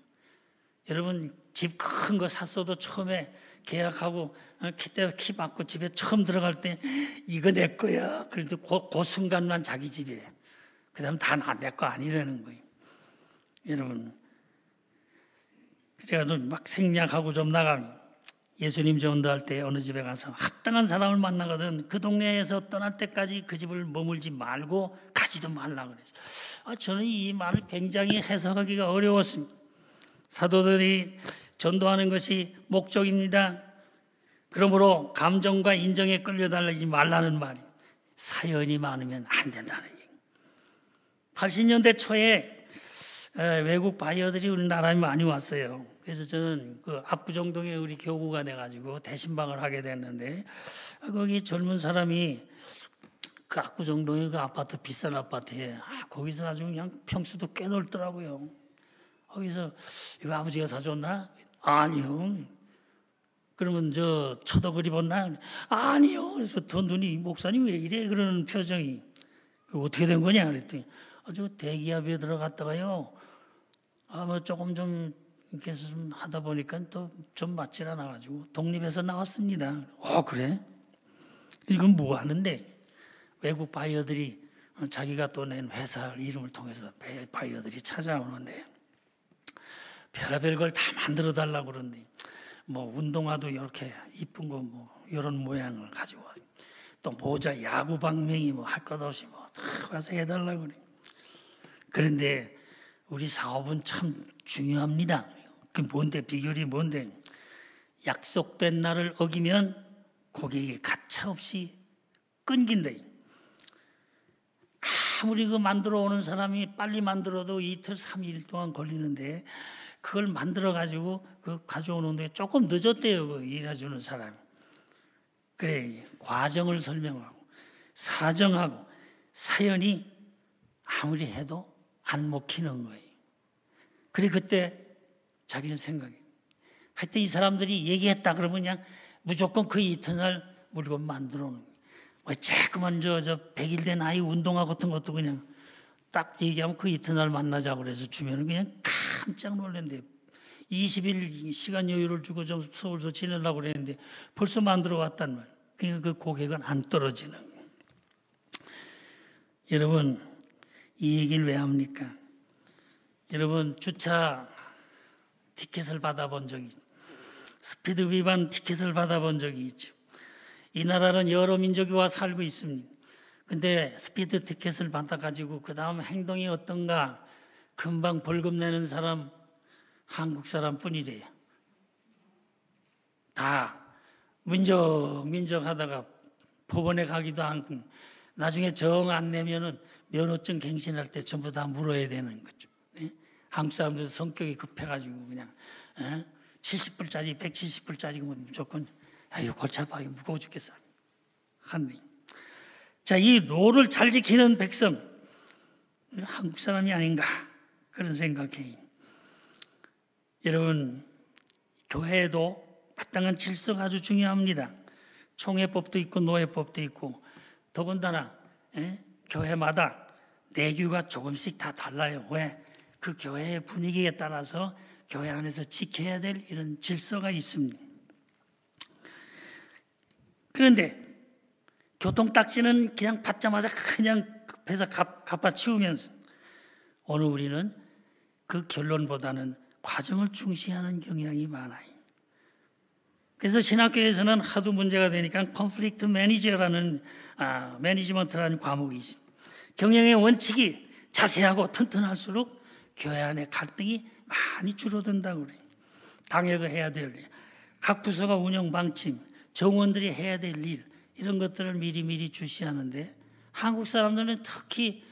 Speaker 1: 여러분 집 큰 거 샀어도 처음에 계약하고 키 받고 집에 처음 들어갈 때 이거 내 거야. 그런데 그 순간만 자기 집이래. 그 다음 다 내 거 아니라는 거예요. 여러분 제가 좀 막 생략하고 좀 나가면 예수님 전도할 때 어느 집에 가서 합당한 사람을 만나거든 그 동네에서 떠날 때까지 그 집을 머물지 말고 가지도 말라고 그랬어요. 저는 이 말을 굉장히 해석하기가 어려웠습니다. 사도들이 전도하는 것이 목적입니다. 그러므로 감정과 인정에 끌려다니지 말라는 말이 사연이 많으면 안 된다는 얘기. 80년대 초에 외국 바이어들이 우리나라에 많이 왔어요. 그래서 저는 그 압구정동에 우리 교구가 돼가지고 대신방을 하게 됐는데 거기 젊은 사람이 그 압구정동에 그 아파트 비싼 아파트에 거기서 아주 그냥 평수도 꽤 넓더라고요. 거기서 이거 아버지가 사줬나? 아니요. 그러면 저 처덕을 입었나? 아니요. 그래서 더 눈이 목사님 왜 이래? 그러는 표정이 어떻게 된 거냐? 그랬더니 아주 대기업에 들어갔다가요. 뭐 조금 좀 이렇게 좀 하다 보니까 또 좀 맞질 않아가지고 독립해서 나왔습니다. 그래? 이건 뭐 하는데? 외국 바이어들이 자기가 또 낸 회사 이름을 통해서 바이어들이 찾아오는데 별의별 걸 다 만들어 달라고 그러는데 뭐 운동화도 이렇게 이쁜 거 뭐 이런 모양을 가지고 또 모자 야구 방명이 뭐 할 것 없이 뭐 다 와서 해달라고 그래. 그런데 우리 사업은 참 중요합니다. 그 뭔데 비결이 뭔데? 약속된 날을 어기면 고객이 가차없이 끊긴다. 아무리 그 만들어 오는 사람이 빨리 만들어도 이틀 3일 동안 걸리는데 그걸 만들어 가지고 그 가져오는데 조금 늦었대요. 그 일해주는 사람이. 그래 과정을 설명하고 사정하고 사연이 아무리 해도 안 먹히는 거예요. 그래 그때 자기는 생각해. 하여튼 이 사람들이 얘기했다 그러면 그냥 무조건 그 이튿날 물건 만들어 놓는 거예요. 뭐 조그만 저 100일 된 아이 운동화 같은 것도 그냥 딱 얘기하면 그 이튿날 만나자고 그래서 주면은 그냥 깜짝 놀랐는데 20일 시간 여유를 주고 좀 서울서 지내려고 그랬는데 벌써 만들어 왔단 말이에요. 그러니까 그 고객은 안 떨어지는 거예요. 여러분 이 얘기를 왜 합니까? 여러분 주차 티켓을 받아본 적이 있죠. 스피드 위반 티켓을 받아본 적이 있죠. 이 나라는 여러 민족이 와 살고 있습니다. 근데 스피드 티켓을 받아가지고 그 다음 행동이 어떤가? 금방 벌금 내는 사람 한국 사람 뿐이래요. 다 민족 하다가 법원에 가기도 하고 나중에 정 안 내면은 면허증 갱신할 때 전부 다 물어야 되는 거죠. 네? 한국 사람들 성격이 급해가지고 그냥 70불짜리 170불짜리 무조건 아유 골치 아파 무거워 죽겠어 한데. 자, 이 롤을 잘 지키는 백성 한국 사람이 아닌가 그런 생각해요. 여러분 교회에도 마땅한 질서가 아주 중요합니다. 총회법도 있고 노회법도 있고 더군다나 교회마다 내규가 조금씩 다 달라요. 왜? 그 교회의 분위기에 따라서 교회 안에서 지켜야 될 이런 질서가 있습니다. 그런데 교통딱지는 그냥 받자마자 그냥 급해서 갚아치우면서 오늘 우리는 그 결론보다는 과정을 중시하는 경향이 많아요. 그래서 신학교에서는 하도 문제가 되니까 컨플릭트 매니지먼트라는 과목이 있습니다. 경영의 원칙이 자세하고 튼튼할수록 교회 안에 갈등이 많이 줄어든다고 그래요. 당회도 해야 될 일, 각 부서가 운영 방침, 정원들이 해야 될 일 이런 것들을 미리 주시하는데 한국 사람들은 특히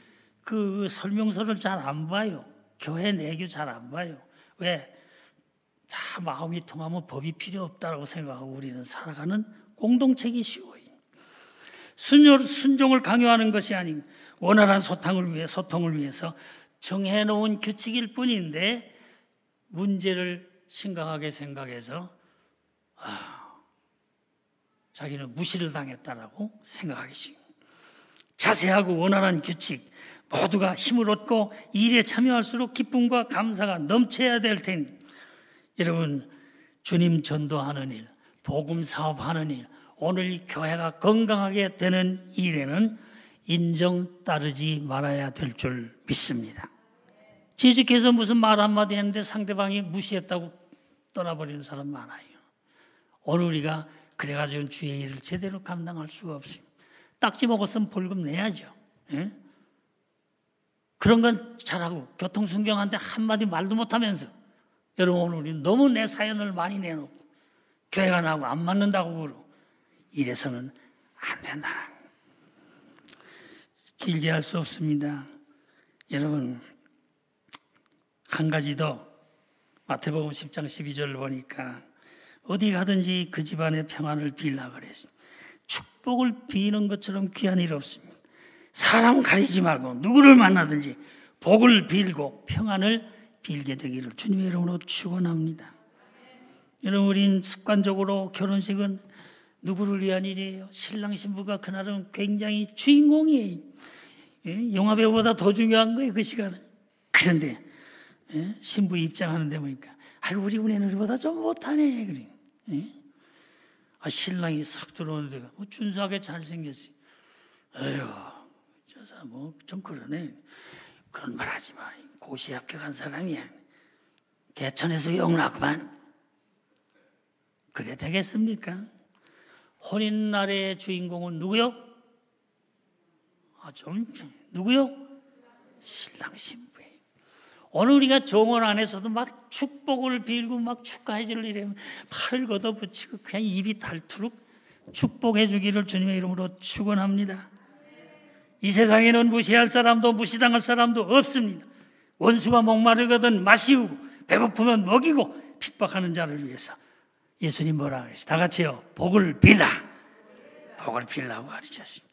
Speaker 1: 그 설명서를 잘 안 봐요. 교회 내규 잘 안 봐요. 왜? 다 마음이 통하면 법이 필요 없다고 생각하고 우리는 살아가는 공동체이기 쉬워요. 순종을 강요하는 것이 아닌 원활한 소통을 위해서 정해놓은 규칙일 뿐인데 문제를 심각하게 생각해서 자기는 무시를 당했다라고 생각하기 쉬워요. 자세하고 원활한 규칙, 모두가 힘을 얻고 일에 참여할수록 기쁨과 감사가 넘쳐야 될 테니 여러분 주님 전도하는 일, 복음 사업하는 일, 오늘 이 교회가 건강하게 되는 일에는 인정 따르지 말아야 될 줄 믿습니다. 지직해서 무슨 말 한마디 했는데 상대방이 무시했다고 떠나버리는 사람 많아요. 오늘 우리가 그래가지고 주의 일을 제대로 감당할 수가 없습니다. 딱지 먹었으면 벌금 내야죠. 예? 그런 건 잘하고 교통순경한테 한마디 말도 못하면서 여러분 오늘 우리는 너무 내 사연을 많이 내놓고 교회가 나하고 안 맞는다고 그러고 이래서는 안 된다. 길게 할 수 없습니다. 여러분 한 가지 더 마태복음 10장 12절을 보니까 어디 가든지 그 집안의 평안을 빌라 그랬어요. 축복을 비는 것처럼 귀한 일 없습니다. 사람 가리지 말고 누구를 만나든지 복을 빌고 평안을 빌게 되기를 주님의 이름으로 축원합니다. 여러분 우린 습관적으로 결혼식은 누구를 위한 일이에요? 신랑 신부가 그날은 굉장히 주인공이에요. 영화배우보다 더 중요한 거예요 그 시간은. 그런데 신부 입장하는데 보니까 아이고 우리 은혜누리보다 좀 못하네 그래. 신랑이 싹 들어오는데 뭐 준수하게 잘생겼어요. 에휴 저 사람 뭐 좀 그러네. 그런 말 하지 마. 고시 합격한 사람이야. 개천에서 영락만. 그래 되겠습니까? 혼인날의 주인공은 누구요? 누구요? 신랑 신부예요. 오늘 우리가 정원 안에서도 막 축복을 빌고 막 축하해 줄 일이면 팔을 걷어붙이고 그냥 입이 닳도록 축복해 주기를 주님의 이름으로 축원합니다. 이 세상에는 무시할 사람도 무시당할 사람도 없습니다. 원수가 목마르거든 마시우고 배고프면 먹이고 핍박하는 자를 위해서 예수님 뭐라 그랬어요? 다 같이요. 복을 빌라. 복을 빌라고 가르쳤습니다.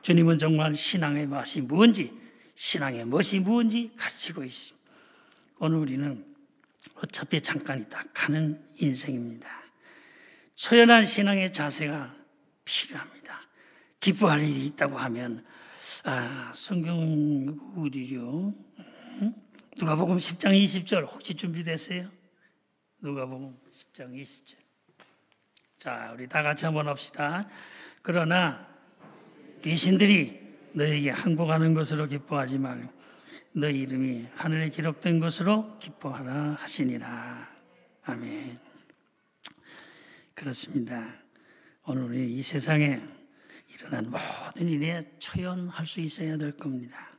Speaker 1: 주님은 정말 신앙의 맛이 뭔지 신앙의 멋이 뭔지 가르치고 있습니다. 오늘 우리는 어차피 잠깐이다 가는 인생입니다. 초연한 신앙의 자세가 필요합니다. 기뻐할 일이 있다고 하면 성경 어디죠? 누가복음 10장 20절 혹시 준비됐어요? 누가복음 10장 20절. 자, 우리 다 같이 한번 합시다. 그러나 귀신들이 너에게 항복하는 것으로 기뻐하지 말고 너희 이름이 하늘에 기록된 것으로 기뻐하라 하시니라. 아멘. 그렇습니다. 오늘 우리 이 세상에 일어난 모든 일에 초연할 수 있어야 될 겁니다.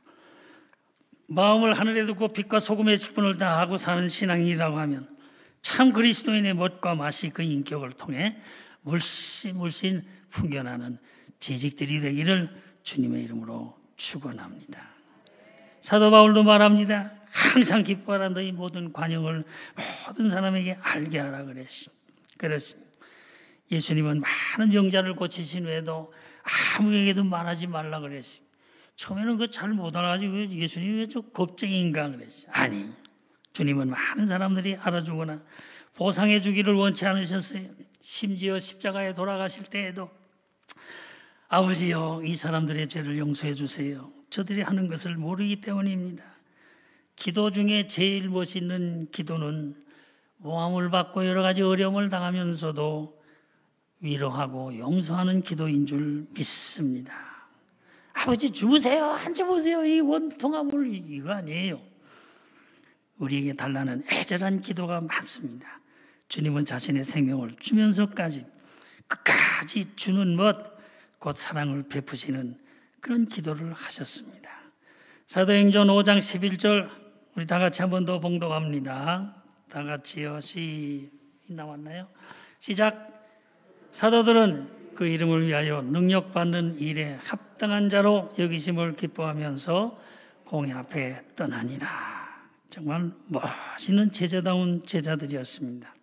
Speaker 1: 마음을 하늘에 두고 빛과 소금의 직분을 다하고 사는 신앙이라고 하면 참 그리스도인의 멋과 맛이 그 인격을 통해 물씬 풍겨나는 재직들이 되기를 주님의 이름으로 축원합니다. 사도 바울도 말합니다. 항상 기뻐하라. 너희 모든 관용을 모든 사람에게 알게 하라 그랬습니다. 예수님은 많은 병자를 고치신 후에도 아무에게도 말하지 말라 그랬습니다. 처음에는 그거 잘 못 알아가지고 예수님이 왜 저 겁쟁이인가 그랬어요. 아니, 주님은 많은 사람들이 알아주거나 보상해 주기를 원치 않으셨어요. 심지어 십자가에 돌아가실 때에도 아버지여, 이 사람들의 죄를 용서해 주세요. 저들이 하는 것을 모르기 때문입니다. 기도 중에 제일 멋있는 기도는 모함을 받고 여러 가지 어려움을 당하면서도 위로하고 용서하는 기도인 줄 믿습니다. 아버지 주무세요, 앉아보세요, 이 원통한 물, 이거 아니에요. 우리에게 달라는 애절한 기도가 많습니다. 주님은 자신의 생명을 주면서까지 끝까지 주는 것, 곧 사랑을 베푸시는 그런 기도를 하셨습니다. 사도행전 5장 11절 우리 다 같이 한 번 더 봉독합니다. 다 같이요. 나왔나요? 시작. 사도들은 그 이름을 위하여 능력받는 일에 합당한 자로 여기심을 기뻐하면서 공회 앞에 떠나니라. 정말 멋있는 제자다운 제자들이었습니다.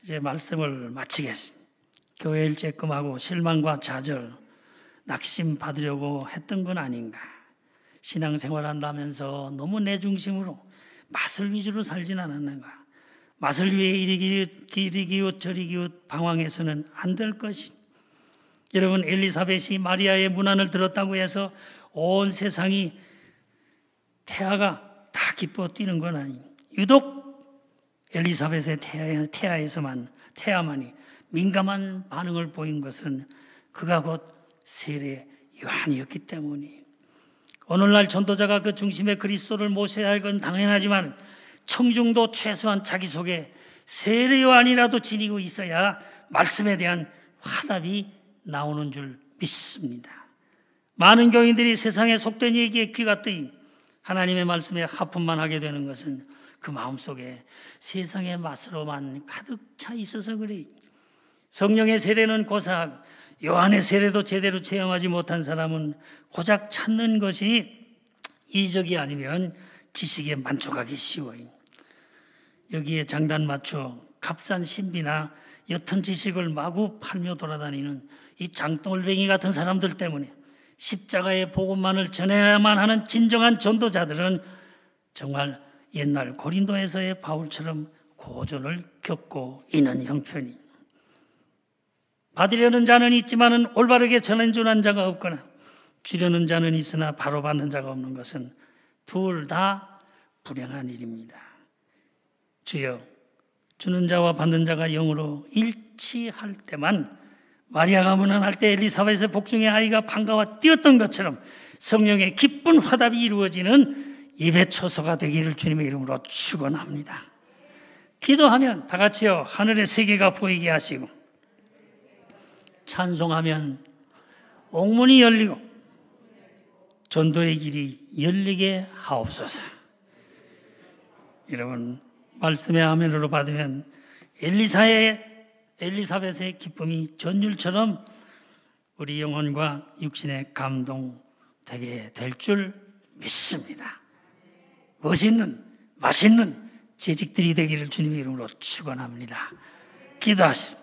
Speaker 1: 이제 말씀을 마치겠습니다. 교회를 쬐끔하고 실망과 좌절, 낙심 받으려고 했던 건 아닌가. 신앙생활 한다면서 너무 내 중심으로 맛을 위주로 살진 않았는가. 맛을 위해 이리 기웃 저리 기웃 방황해서는 안 될 것이. 여러분, 엘리사벳이 마리아의 문안을 들었다고 해서 온 세상이 태아가 다 기뻐 뛰는 건 아니에요. 유독 엘리사벳의 태아만이 민감한 반응을 보인 것은 그가 곧 세례 요한이었기 때문이에요. 오늘날 전도자가 그 중심에 그리스도를 모셔야 할 건 당연하지만 청중도 최소한 자기 속에 세례 요한이라도 지니고 있어야 말씀에 대한 화답이 나오는 줄 믿습니다. 많은 교인들이 세상에 속된 얘기에 귀가 뜨임 하나님의 말씀에 하품만 하게 되는 것은 그 마음속에 세상의 맛으로만 가득 차 있어서 그래. 성령의 세례는 고사하고 요한의 세례도 제대로 체험하지 못한 사람은 고작 찾는 것이 이적이 아니면 지식에 만족하기 쉬워요. 여기에 장단 맞춰 값싼 신비나 옅은 지식을 마구 팔며 돌아다니는 이 장돌뱅이 같은 사람들 때문에 십자가의 복음만을 전해야만 하는 진정한 전도자들은 정말 옛날 고린도에서의 바울처럼 고전을 겪고 있는 형편이. 받으려는 자는 있지만은 올바르게 전해주는 자가 없거나 주려는 자는 있으나 바로 받는 자가 없는 것은 둘 다 불행한 일입니다. 주여, 주는 자와 받는 자가 영으로 일치할 때만 마리아가 문안할 때 엘리사벳의 복중의 아이가 반가워 뛰었던 것처럼 성령의 기쁜 화답이 이루어지는 예배초소가 되기를 주님의 이름으로 축원합니다. 기도하면 다 같이요, 하늘의 세계가 보이게 하시고 찬송하면 옥문이 열리고 전도의 길이 열리게 하옵소서. 여러분, 말씀의 아멘으로 받으면 엘리사벳의 기쁨이 전율처럼 우리 영혼과 육신에 감동되게 될 줄 믿습니다. 멋있는 맛있는 재직들이 되기를 주님의 이름으로 축원합니다. 기도하십시오.